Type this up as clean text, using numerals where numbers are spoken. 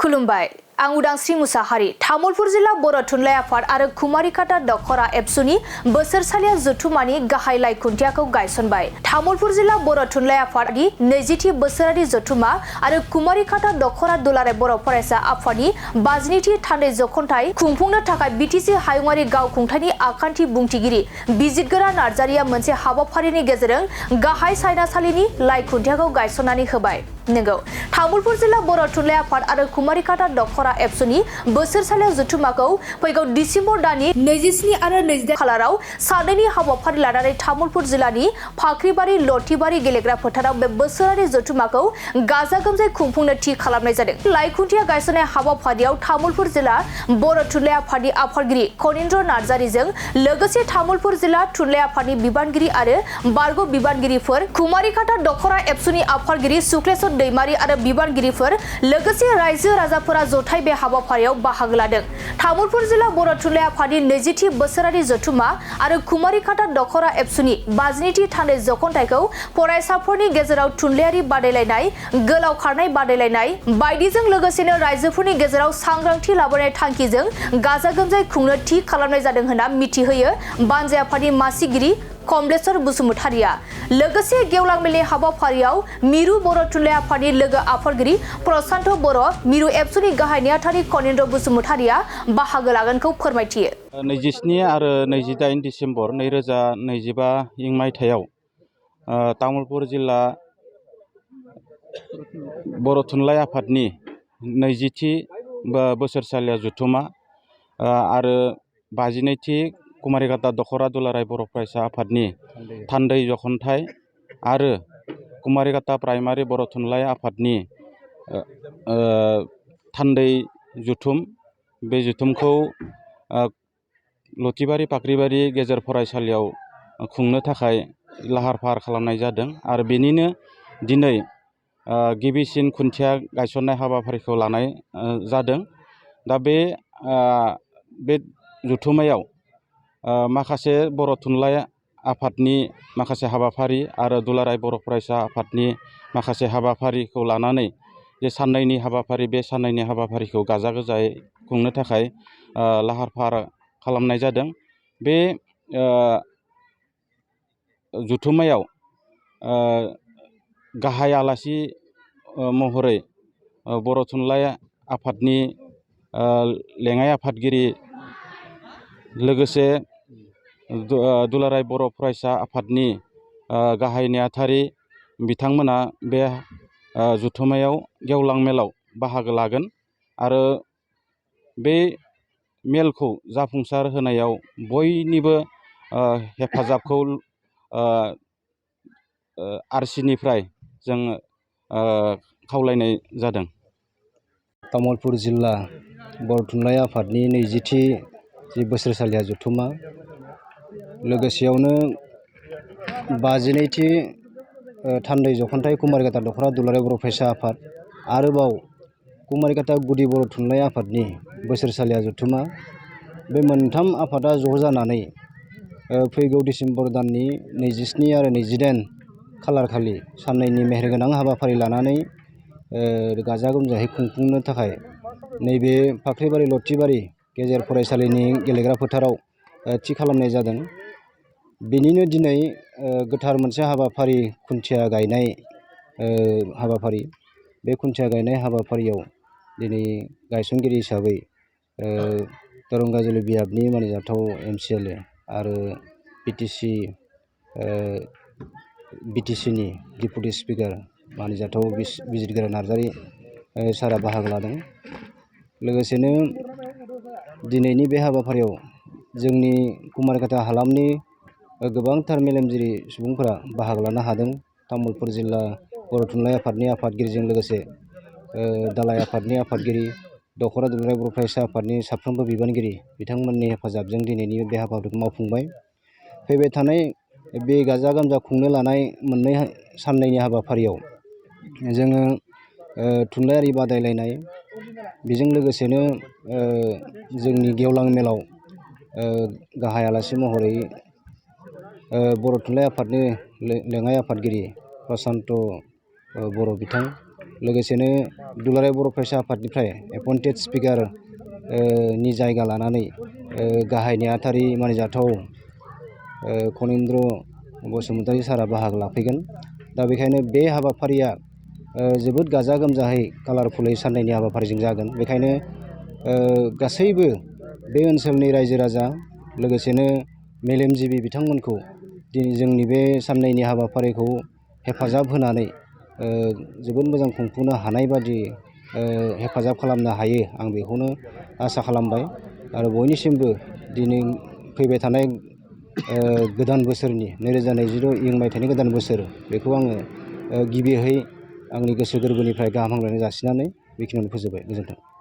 खुलुमबाय आं उदांस्रि मुसाहारि तामुलपुर जिल्ला बर' थुनलाइ आफाद आरो कुमारिकाटा दख'रा एबसुनि बोसोरसालिया जथुमानि गाहाय लाइ खुन्थियाखौ गायसनबाय। तामुलपुर जिल्ला बर' थुनलाइ आफादनि 20थि बोसोरारि जथुमा आरो कुमारिकाटा दख'रा दुलाराय बर' फरायसा आफादनि 52थि थान्दै जख'न्थाइ खुंफुंनो थाखाय बिटिसि हायुङारि गावखुंथायनि आखान्थि बुंथिगिरि बिजितगोरा नार्जारिया मोनसे हाबाफारिनि गेजेरजों गाहाय सायनासालिनि लाइ खुन्थियाखौ गायसननानै होबाय। नंगौ, तामुलपुर जिल्ला बर' थुनलाइ आफाद आरो कुमारिकाटा दख'रा एबसुनि बोसोरसालिया जथुमाखौ फैगौ डिसेम्बर दाननि 27 आरो 28 खालाराव सानैनि हाबाफारि लानानै तामुलपुर जिल्लानि फाख्रिबारि लथिबारि गेलेग्रा फोथाराव बे बोसोरारि जथुमाखौ गाजा गोमजायै खुंफुंनो थि खालामनाय जादों। लाइ खुन्थिया गायसननाय हाबाफारियाव तामुलपुर जिल्ला बर' थुनलाइ आफादनि आफादगिरि कनिन्द्र नार्जारिजों लोगोसे तामुलपुर जिल्ला थुनलाइ आफादनि बिबानगिरि आरो बारग' बिबानगिरिफोर, कुमारिकाटा दख'रा एबसुनि आफादगिरि सुक्लेश्वर दैमारि आरो बिबानगिरिफोर लोगोसे रायजो राजाफोरा जथाय बे हाबाफारियाव बाहागो लादों। तामुलपुर जिल्ला बर' थुनलाइ आफादनि 20थि बोसोरारि जथुमा आरो कुमारिकाटा दख'रा एबसुनि 52थि थान्दै जख'न्थाइखौ फरायसाफोरनि गेजेराव थुनलाइयारि बादायलायनाय, गोलाव खारनाय बादायलायनाय बायदिजों लोगोसेनो रायजोफोरनि गेजेराव सांग्रांथि लाबोनाय थांखिजों गाजा गोमजायै खुंनो थि खालामनाय जादों होनना मिथिहोयो बानजाय आफादनि मासिगिरि कमलेश्वर बसुमतारिया। लोगोसे गेवलां मेलनि हाबाफारियाव मिरु बर' थुनलाइ आफादनि लोगो आफादगिरि प्रशान्त बर', मिरु एबसुनि गाहाय नेहाथारि कनिन्द्र बसुमतारिया बाहागो लागोनखौ फोरमायथियो। 27 आरो 28 डिसेम्बर 2025 मायथाइयाव तामुलपुर जिल्ला बर' थुनलाइ आफादनि 20थि बोसोरसालिया जथुमा आरो 52थि कुमारिकाटा दख'रा दुलाराय बर' फरायसा आफादनि थान्दै जख'न्थाइ आरो कुमारिकाटा प्राइमारि बर' थुनलाइ आफादनि थान्दै जथुम, बे जथुमखौ लथिबारि फाख्रिबारि गेजेर फरायसालियाव खुंनो थाखाय लाहार फाहार खालामनाय जादों आरो बेनिनो दिनै गिबिसिन खुन्थिया गायसननाय हाबाफारिखौ लानाय जादों। दा बे जथुमायाव माखासे बर' थुनलाइ आफादनि माखासे हाबाफारि आरो दुलाराय बर' फरायसा आफादनि माखासे हाबाफारिखौ लानानै जे साननैनि हाबाफारि, बे साननैनि हाबाफारिखौ गाजा गोमजायै खुंनो थाखाय लाहार फाहार खालामनाय जादों। बे जथुमायाव गाहाय आलासि महरै बर' थुनलाइ आफादनि लेङाइ आफादगिरि लोगोसे दुलाराय बर' फरायसा आफादनि गाहाय नेहाथारि बिथांमोना बे जथुमायाव गेवलां मेलाव बाहागो लागोन आरो बे मेलखौ जाफुंसार होनायाव बयनिबो हेफाजाबखौ आरसिनिफ्राय जों खावलायनाय जादों। तामुलपुर जिल्ला बर' थुनलाइ आफादनि 20थि बोसोरसालिया जथुमा, लोगोसेयावनो 52थि थान्दै जख'न्थाइ कुमारिकाटा दख'रा दुलाराय बर' फरायसा आफाद, आरोबाव कुमारिकाटा गुदि बर' थुनलाइ आफादनि बोसोरसालिया जथुमा, बे मोनथाम आफादा ज' जानानै फैगौ डिसेम्बर दाननि 27 आरो 28 खालार खालि साननैनि मेहेरगोनां हाबाफारि लानानै गाजा गोमजायै खुंफुंनो थाखाय नैबे फाख्रिबारि लथिबारि गेजेर फरायसालिनि गेलेग्रा फोथाराव थि खालामनाय जादों। बेनिनो दिनै गोथार मोनसे हाबाफारि, खुन्थिया गायनाय हाबाफारि। बे खुन्थिया गायनाय हाबाफारियाव दिनै गायसनगिरि हिसाबै दरंगाजुलि बियाबनि मानिजाथाव MCLA आरो बिटिसिनि डिपुटि स्पिकार मानिजाथाव बिजितगोरा नार्जारि सारा बाहागो लादों। लोगोसेनो दिनैनि बे हाबाफारियाव जोंनि कुमारिकाटा हालामनि गोबांथार मेलेमजिबि सुबुंफोरा बाहागो लानो हादों। तामुलपुर जिल्ला बर' थुनलाइ आफादनि आफादगिरिजों लोगोसे दालाइ आफादनि आफादगिरि, दख'रा दुलाराय बर' फरायसा आफादनि साफ्रोमबो बिबानगिरि बिथांमोननि हेफाजाबजों दिनैनि बे हाबाफारिखौ मावफुंबाय। फैबाय थानाय बे गाजा गोमजा खुंनो लानाय साननैनि हाबाफारियाव जोङो थुनलाइयारि बादायलायनाय, बेजों लोगोसेनो जोंनि गेवलां मेलाव गाहाय आलासि महरै बर' थुनलाइ आफादनि लेङाइ आफादगिरि प्रशान्त बर' बिथां, लोगोसेनो दुलाराय बर' फरायसा आफादनिफ्राय एपइन्टेड स्पिकार नि जायगा लानानै गाहाय नेहाथारि मानिजाथाव खनिन्द्र बसुमतारी सारा बाहागो लाफैगोन। दा बेखायनो बे हाबाफारिया जोबोद गाजा गोमजायै कालारफुलै साननैनि हाबाफारिजों जागोन। बेखायनो गासैबो बे ओनसोलनि रायजो राजा लोगोसेनो मेलेमजिबि बिथांमोनखौ दिनै जोंनि बे साननैनि हाबाफारिखौ हेफाजाब होनानै जोबोद मोजां खुंफुंनो हानाय बादि हेफाजाब खालामनो हायो आं बेखौनो आसा खालामबाय। आरो बयनिसिमबो दिनै फैबाय थानाय गोदान बोसोरनि 2022 इं मायथाइनि गोदान बोसोर बेखौ आङो गिबियै आंनि गोसो गोरबोनिफ्राय गाहाम हामलायनाय जासिनानै बेखिनियावनो फोजोबबाय। गोजोन्थों।